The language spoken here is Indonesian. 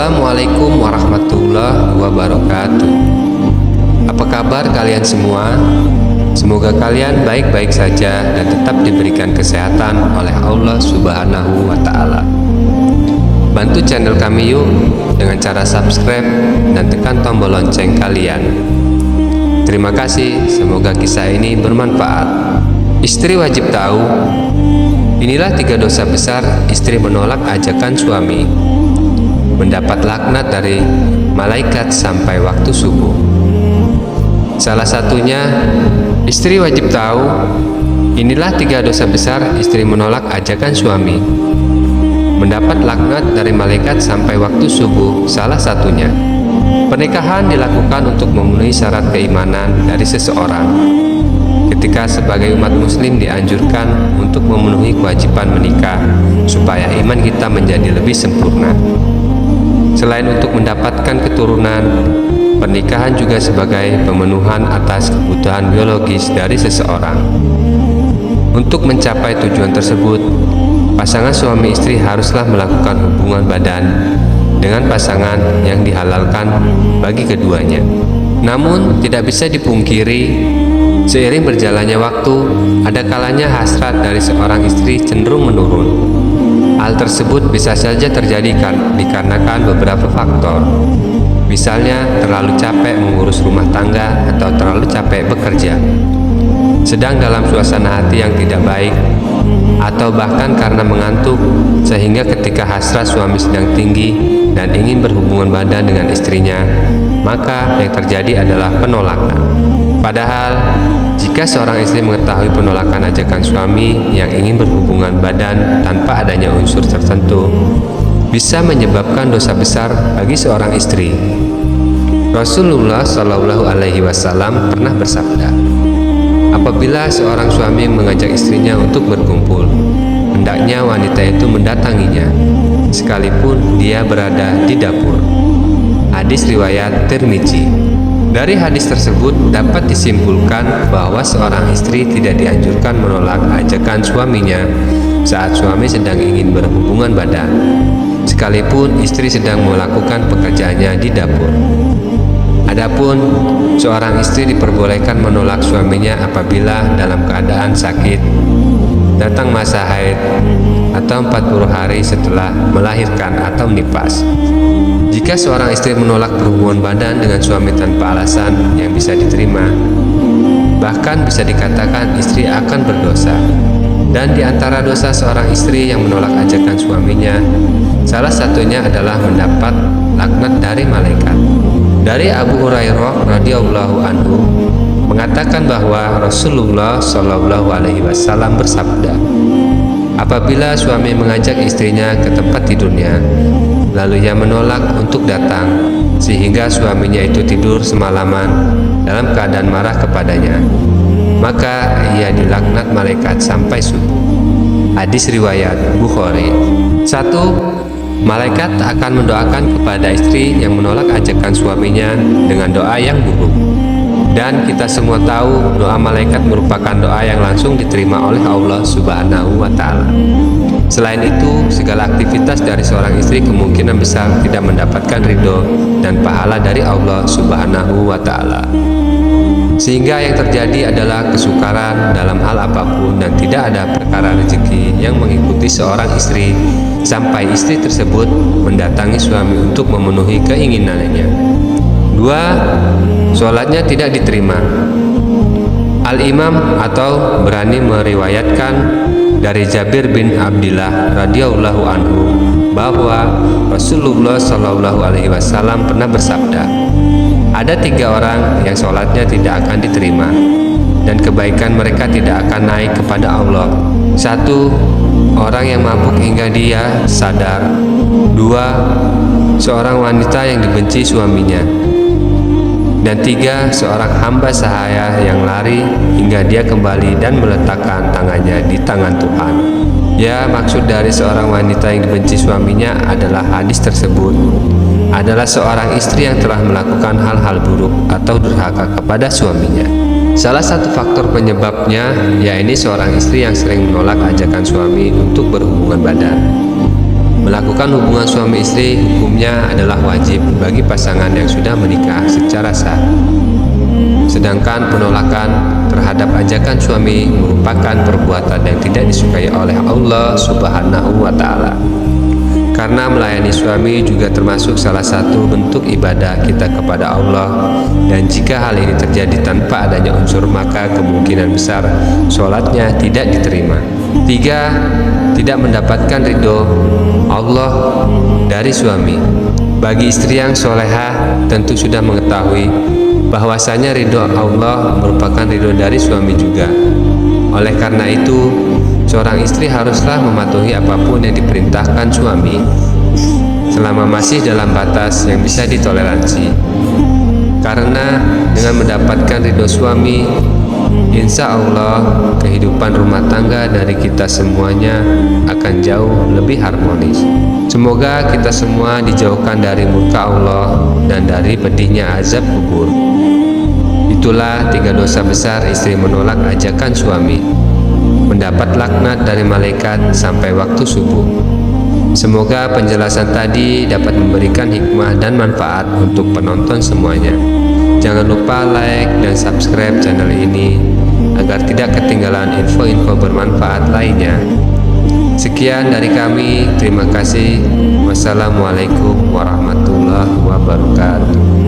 Assalamualaikum warahmatullahi wabarakatuh. Apa kabar kalian semua? Semoga kalian baik-baik saja dan tetap diberikan kesehatan oleh Allah Subhanahu wa Ta'ala. Bantu channel kami yuk dengan cara subscribe dan tekan tombol lonceng kalian. Terima kasih, semoga kisah ini bermanfaat. Istri wajib tahu. Inilah 3 dosa besar istri menolak ajakan suami. Mendapat laknat dari malaikat sampai waktu subuh. Salah satunya, istri wajib tahu. Inilah 3 dosa besar istri menolak ajakan suami. Mendapat laknat dari malaikat sampai waktu subuh. Salah satunya, pernikahan dilakukan untuk memenuhi syarat keimanan dari seseorang. Ketika sebagai umat muslim dianjurkan untuk memenuhi kewajiban menikah supaya iman kita menjadi lebih sempurna. Selain untuk mendapatkan keturunan, pernikahan juga sebagai pemenuhan atas kebutuhan biologis dari seseorang. Untuk mencapai tujuan tersebut, pasangan suami istri haruslah melakukan hubungan badan dengan pasangan yang dihalalkan bagi keduanya. Namun, tidak bisa dipungkiri, seiring berjalannya waktu, ada kalanya hasrat dari seorang istri cenderung menurun. Hal tersebut bisa saja terjadi dikarenakan beberapa faktor. Misalnya, terlalu capek mengurus rumah tangga atau terlalu capek bekerja, sedang dalam suasana hati yang tidak baik, atau bahkan karena mengantuk, sehingga ketika hasrat suami sedang tinggi dan ingin berhubungan badan dengan istrinya, maka yang terjadi adalah penolakan. Padahal, jika seorang istri mengetahui penolakan ajakan suami yang ingin berhubungan badan tanpa adanya unsur tertentu, bisa menyebabkan dosa besar bagi seorang istri. Rasulullah Shallallahu Alaihi Wasallam pernah bersabda, apabila seorang suami mengajak istrinya untuk berkumpul, hendaknya wanita itu mendatanginya, sekalipun dia berada di dapur. Hadis riwayat Tirmizi. Dari hadis tersebut dapat disimpulkan bahwa seorang istri tidak dianjurkan menolak ajakan suaminya saat suami sedang ingin berhubungan badan, sekalipun istri sedang melakukan pekerjaannya di dapur. Adapun seorang istri diperbolehkan menolak suaminya apabila dalam keadaan sakit, datang masa haid, atau 40 hari setelah melahirkan atau nifas. Jika seorang istri menolak berhubungan badan dengan suami tanpa alasan yang bisa diterima, bahkan bisa dikatakan istri akan berdosa. Dan di antara dosa seorang istri yang menolak ajakan suaminya, salah satunya adalah mendapat laknat dari malaikat. Dari Abu Hurairah radhiyallahu anhu mengatakan bahwa Rasulullah Shallallahu Alaihi Wasallam bersabda, apabila suami mengajak istrinya ke tempat tidurnya, lalu ia menolak untuk datang, sehingga suaminya itu tidur semalaman dalam keadaan marah kepadanya, maka ia dilaknat malaikat sampai subuh. Hadis riwayat Bukhari. 1. Malaikat akan mendoakan kepada istri yang menolak ajakan suaminya dengan doa yang buruk. Dan kita semua tahu doa malaikat merupakan doa yang langsung diterima oleh Allah Subhanahu wa Ta'ala. Selain itu, segala aktivitas dari seorang istri kemungkinan besar tidak mendapatkan ridho dan pahala dari Allah Subhanahu wa Ta'ala. Sehingga yang terjadi adalah kesukaran dalam hal apapun dan tidak ada perkara rezeki yang mengikuti seorang istri sampai istri tersebut mendatangi suami untuk memenuhi keinginannya. 2. Sholatnya tidak diterima. Al-Imam atau berani meriwayatkan dari Jabir bin Abdillah radhiyallahu anhu bahwa Rasulullah Shallallahu Alaihi Wasallam pernah bersabda, ada 3 orang yang sholatnya tidak akan diterima dan kebaikan mereka tidak akan naik kepada Allah. 1. Orang yang mabuk hingga dia sadar. 2. Seorang wanita yang dibenci suaminya. Dan 3. Seorang hamba sahaya yang lari hingga dia kembali dan meletakkan tangannya di tangan Tuhan. Ya, maksud dari seorang wanita yang dibenci suaminya adalah hadis tersebut adalah seorang istri yang telah melakukan hal-hal buruk atau durhaka kepada suaminya. Salah satu faktor penyebabnya yaitu seorang istri yang sering menolak ajakan suami untuk berhubungan badan. Melakukan hubungan suami istri hukumnya adalah wajib bagi pasangan yang sudah menikah secara sah. Sedangkan penolakan terhadap ajakan suami merupakan perbuatan yang tidak disukai oleh Allah Subhanahu wa Ta'ala. Karena melayani suami juga termasuk salah satu bentuk ibadah kita kepada Allah, dan jika hal ini terjadi tanpa adanya unsur, maka kemungkinan besar sholatnya tidak diterima. 3. Tidak mendapatkan ridho Allah dari suami. Bagi istri yang solehah tentu sudah mengetahui bahwasanya ridho Allah merupakan ridho dari suami juga. Oleh karena itu, seorang istri haruslah mematuhi apapun yang diperintahkan suami selama masih dalam batas yang bisa ditoleransi. Karena dengan mendapatkan ridho suami, insya Allah kehidupan rumah tangga dari kita semuanya akan jauh lebih harmonis. Semoga kita semua dijauhkan dari murka Allah dan dari pedihnya azab kubur. Itulah 3 dosa besar istri menolak ajakan suami: mendapat laknat dari malaikat sampai waktu subuh. Semoga penjelasan tadi dapat memberikan hikmah dan manfaat untuk penonton semuanya. Jangan lupa like dan subscribe channel ini agar tidak ketinggalan info-info bermanfaat lainnya. Sekian dari kami, terima kasih. Wassalamualaikum warahmatullahi wabarakatuh.